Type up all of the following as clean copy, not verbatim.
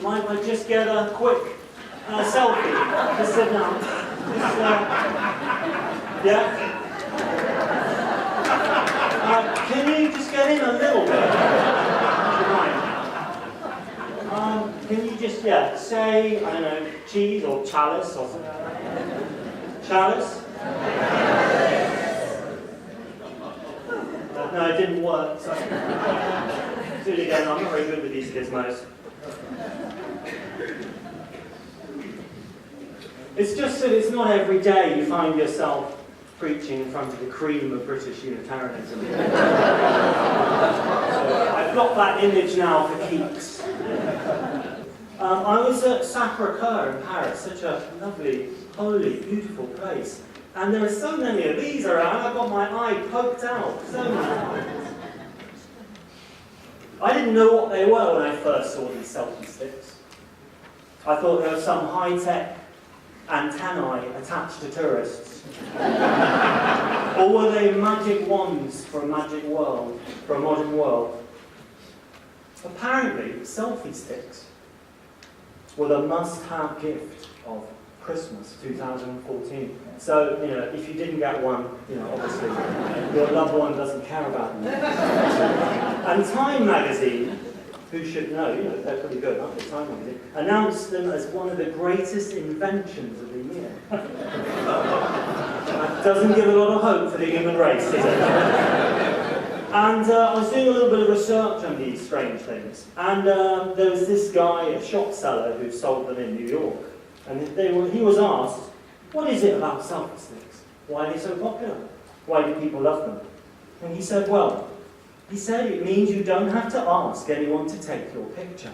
Might I just get a quick selfie? Just sit down. Just, yeah? Can you just get in a little bit? Can you just, say, I don't know, cheese or chalice or something? Chalice? No, it didn't work, so do it again. I'm not very good with these gizmos. It's just that it's not every day you find yourself preaching in front of the cream of British Unitarianism. So I've got that image now for keeps. I was at Sacré-Cœur in Paris, such a lovely, holy, beautiful place. And there are so many of these around, I've got my eye poked out. So many. I didn't know what they were when I first saw these selfie sticks. I thought there were some high-tech antennae attached to tourists. Or were they magic wands for a magic world, for a modern world? Apparently, selfie sticks were the must-have gift of Christmas 2014. So, if you didn't get one, obviously, your loved one doesn't care about you. And Time magazine, who should know, they're pretty good, aren't they? Time magazine, announced them as one of the greatest inventions of the year. That doesn't give a lot of hope for the human race, does it? And I was doing a little bit of research on these strange things. And there was this guy, a shop seller, who sold them in New York. And he was asked, what is it about selfie sticks? Why are they so popular? Why do people love them? And he said, it means you don't have to ask anyone to take your picture.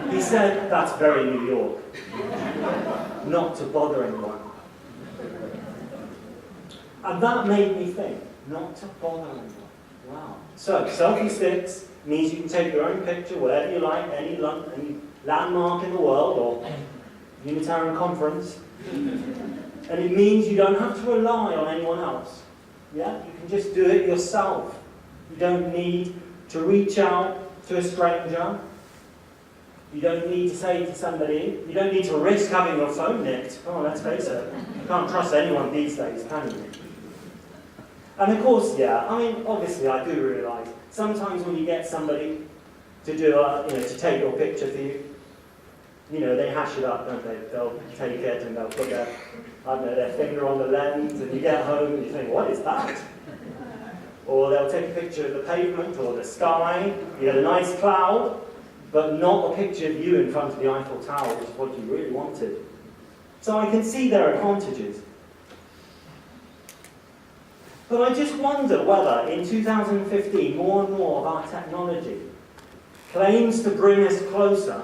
He said, that's very New York. Not to bother anyone. And that made me think, not to bother anyone. Wow. So, selfie sticks means you can take your own picture wherever you like, any landmark in the world, or Unitarian conference. And it means you don't have to rely on anyone else. Yeah? You can just do it yourself. You don't need to reach out to a stranger. You don't need to say to somebody, you don't need to risk having your phone nicked. Oh, let's face it. You can't trust anyone these days, can you? And of course, obviously I do realise, sometimes when you get somebody to do to take your picture for you, they hash it up, don't they? They'll take it and they'll put their finger on the lens, and you get home and you think, what is that? Or they'll take a picture of the pavement or the sky, you get a nice cloud, but not a picture of you in front of the Eiffel Tower, which is what you really wanted. So I can see their advantages. But I just wonder whether, in 2015, more and more of our technology claims to bring us closer,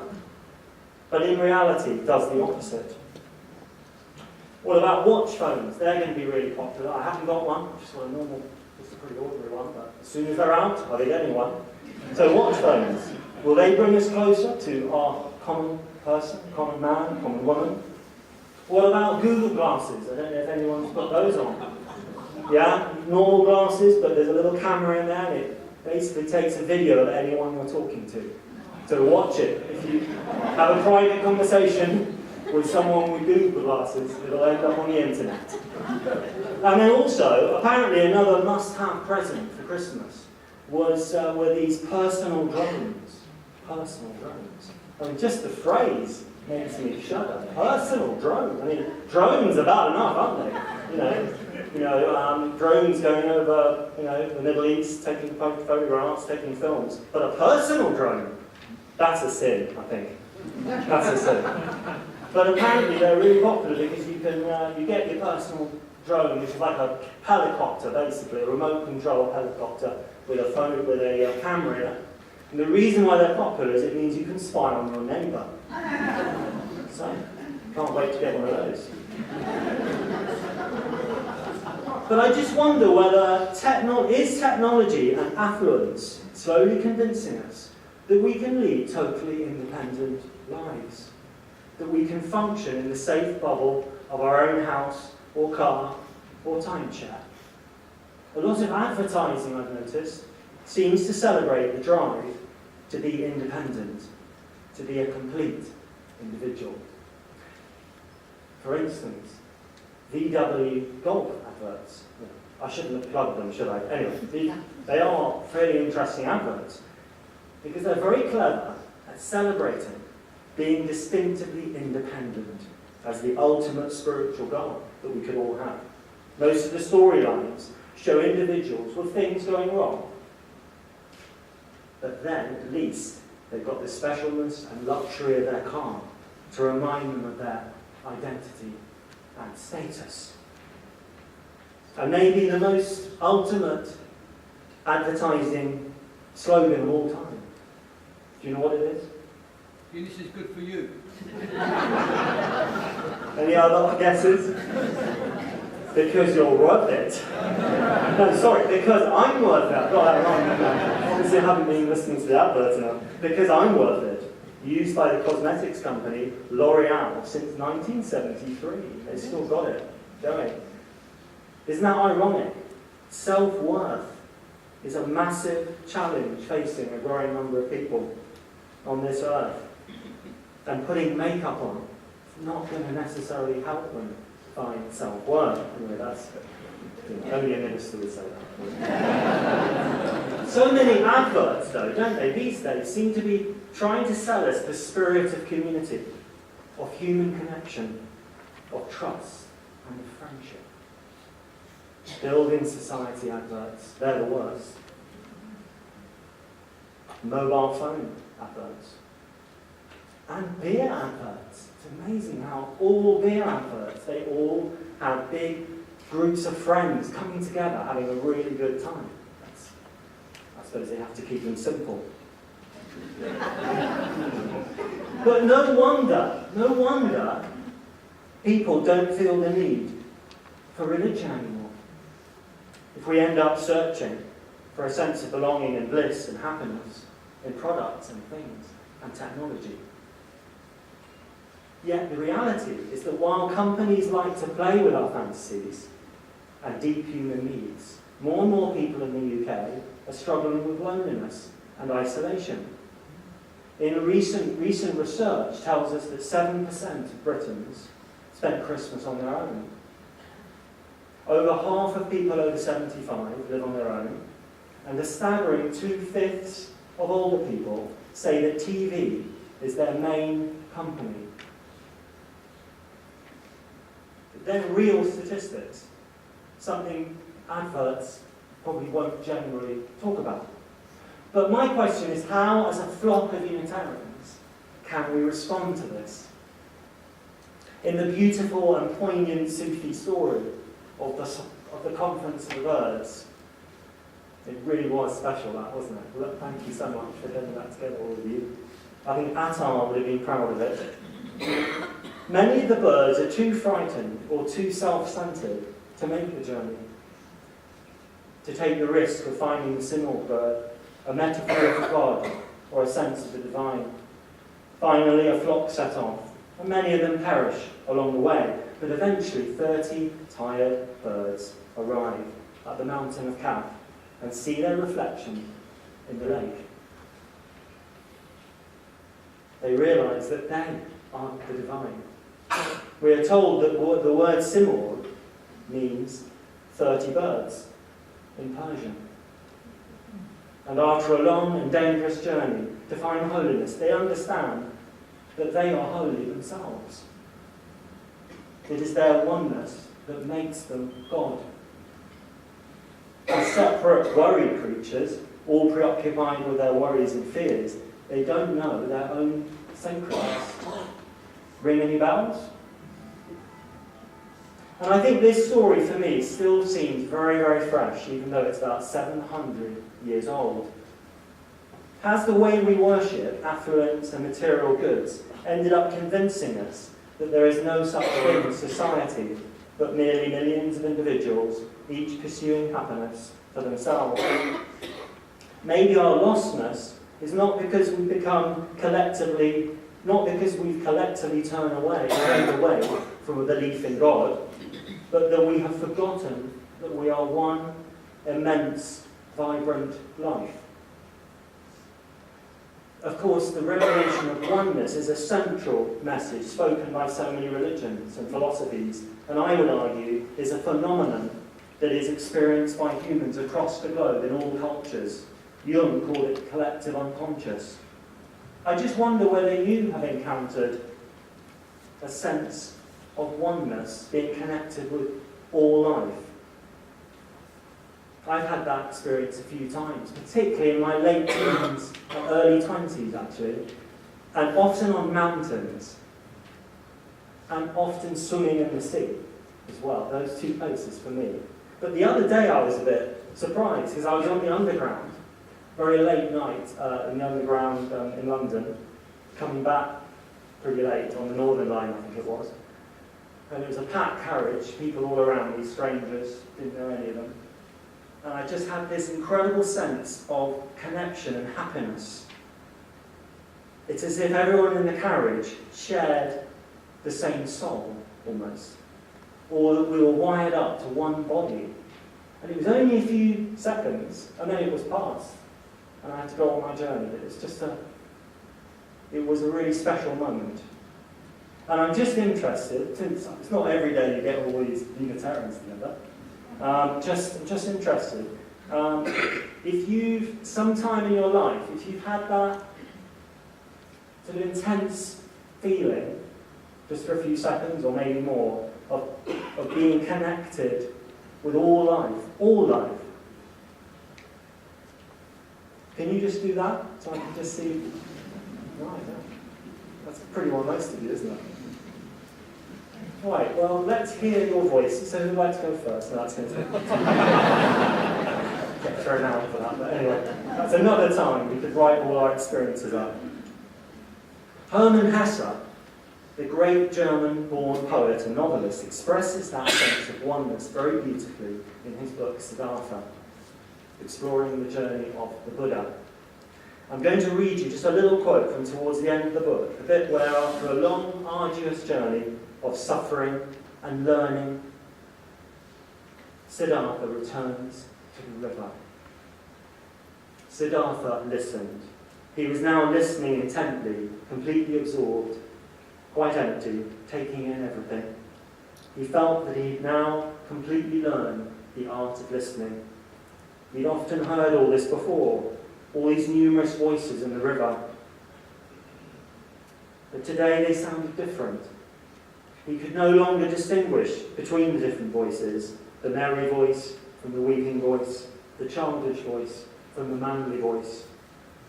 but in reality does the opposite. What about watch phones? They're going to be really popular. I haven't got one, just got a normal, just a pretty ordinary one, but as soon as they're out, I'll be getting one. So watch phones, will they bring us closer to our common person, common man, common woman? What about Google glasses? I don't know if anyone's put those on. Yeah, normal glasses, but there's a little camera in there, and it basically takes a video of anyone you're talking to. So watch it. If you have a private conversation with someone with Google glasses, it'll end up on the internet. And then also, apparently another must-have present for Christmas were these personal drones. Personal drones. I mean, just the phrase makes me shudder. Personal drone. I mean, drones are bad enough, aren't they? Drones going over, the Middle East, taking photographs, taking films. But a personal drone, that's a sin, I think. That's a sin. But apparently they're really popular because you get your personal drone, which is like a helicopter, basically, a remote control helicopter with a phone, with a camera in it. And the reason why they're popular is it means you can spy on your neighbour. So, can't wait to get one of those. But I just wonder whether technology and affluence slowly convincing us that we can lead totally independent lives, that we can function in the safe bubble of our own house or car or timeshare. A lot of advertising, I've noticed, seems to celebrate the drive to be independent, to be a complete individual. For instance, VW golf adverts. I shouldn't have plugged them, should I? Anyway, they are fairly interesting adverts because they're very clever at celebrating being distinctively independent as the ultimate spiritual goal that we could all have. Most of the storylines show individuals with things going wrong, but then at least they've got the specialness and luxury of their car to remind them of their identity and status. And maybe the most ultimate advertising slogan of all time. Do you know what it is? Guinness is good for you. Any other guesses? Because you're worth it. No, sorry, because I'm worth it. I got that wrong. Obviously I haven't been listening to the adverts enough. Because I'm worth it. Used by the cosmetics company L'Oreal since 1973. They still got it going. Isn't that ironic? Self-worth is a massive challenge facing a growing number of people on this earth. And putting makeup on is not going to necessarily help them find self-worth. Anyway, that's only a minister would say that. So many adverts, though, don't they, these days, seem to be trying to sell us the spirit of community, of human connection, of trust, and of friendship. Building society adverts, they're the worst. Mobile phone adverts. And beer adverts. It's amazing how all beer adverts, they all have big groups of friends coming together, having a really good time. I suppose they have to keep them simple. But no wonder people don't feel the need for religion anymore. If we end up searching for a sense of belonging and bliss and happiness in products and things and technology. Yet the reality is that while companies like to play with our fantasies and deep human needs, more and more people in the UK are struggling with loneliness and isolation. In recent research tells us that 7% of Britons spent Christmas on their own. Over half of people over 75 live on their own, and a staggering 2/5 of older people say that TV is their main company. But then real statistics, something adverts probably won't generally talk about. But my question is, how, as a flock of Unitarians, can we respond to this? In the beautiful and poignant Sufi story of the Conference of the Birds, it really was special, that, wasn't it? Look, thank you so much for getting that together, all of you. I think Attar would have been proud of it. Many of the birds are too frightened or too self-centered to make the journey, to take the risk of finding the simul bird, a metaphor of God, or a sense of the divine. Finally, a flock set off, and many of them perish along the way, but eventually 30 tired birds arrive at the mountain of Kaf and see their reflection in the lake. They realise that they are the divine. We are told that the word simul means 30 birds in Persian. And after a long and dangerous journey to find holiness, they understand that they are holy themselves. It is their oneness that makes them God. As separate, worried creatures, all preoccupied with their worries and fears, they don't know their own sacredness. Ring any bells? And I think this story, for me, still seems very, very fresh, even though it's about 700 years old. Has the way we worship affluence and material goods ended up convincing us that there is no such thing as society, but merely millions of individuals, each pursuing happiness for themselves? Maybe our lostness is not because we've collectively turned away from a belief in God, but that we have forgotten that we are one immense, vibrant life. Of course, the revelation of oneness is a central message spoken by so many religions and philosophies, and I would argue is a phenomenon that is experienced by humans across the globe in all cultures. Jung called it collective unconscious. I just wonder whether you have encountered a sense of oneness being connected with all life. I've had that experience a few times, particularly in my late teens and early 20s actually, and often on mountains, and often swimming in the sea as well. Those two places for me. But the other day I was a bit surprised because I was on the underground, very late night in the underground in London, coming back pretty late on the Northern Line, I think it was. And it was a packed carriage, people all around me, strangers, didn't know any of them. And I just had this incredible sense of connection and happiness. It's as if everyone in the carriage shared the same soul, almost. Or that we were wired up to one body. And it was only a few seconds, and then it was past. And I had to go on my journey. It was a really special moment. And I'm just interested, since it's not every day you get all these Unitarians together, just interested, if you've, sometime in your life, if you've had that sort of intense feeling, just for a few seconds or maybe more, of being connected with all life. Can you just do that? So I can just see, right, yeah. That's pretty well most of you, isn't it? Right, well, let's hear your voice. So who'd like to go first? No, that's going to get thrown out for that. But anyway, that's another time we could write all our experiences up. Hermann Hesse, the great German-born poet and novelist, expresses that sense of oneness very beautifully in his book Siddhartha, exploring the journey of the Buddha. I'm going to read you just a little quote from towards the end of the book, a bit where after a long, arduous journey of suffering and learning, Siddhartha returns to the river. Siddhartha listened. He was now listening intently, completely absorbed, quite empty, taking in everything. He felt that he'd now completely learned the art of listening. He'd often heard all this before, all these numerous voices in the river. But today they sounded different. He could no longer distinguish between the different voices, the merry voice from the weeping voice, the childish voice from the manly voice.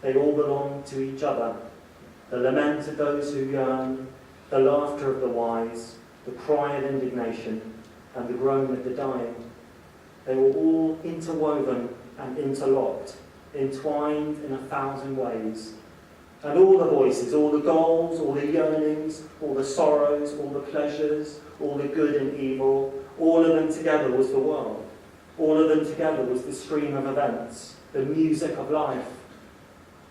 They all belonged to each other. The lament of those who yearn, the laughter of the wise, the cry of indignation, and the groan of the dying. They were all interwoven and interlocked, entwined in 1,000 ways. And all the voices, all the goals, all the yearnings, all the sorrows, all the pleasures, all the good and evil, all of them together was the world. All of them together was the stream of events, the music of life.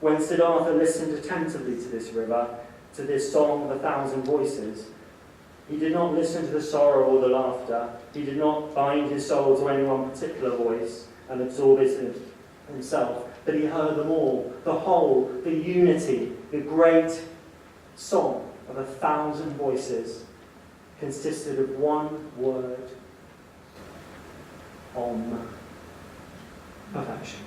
When Siddhartha listened attentively to this river, to this song of 1,000 voices, he did not listen to the sorrow or the laughter. He did not bind his soul to any one particular voice and absorb it in himself. But he heard them all, the whole, the unity, the great song of 1,000 voices consisted of one word: Om. Perfection.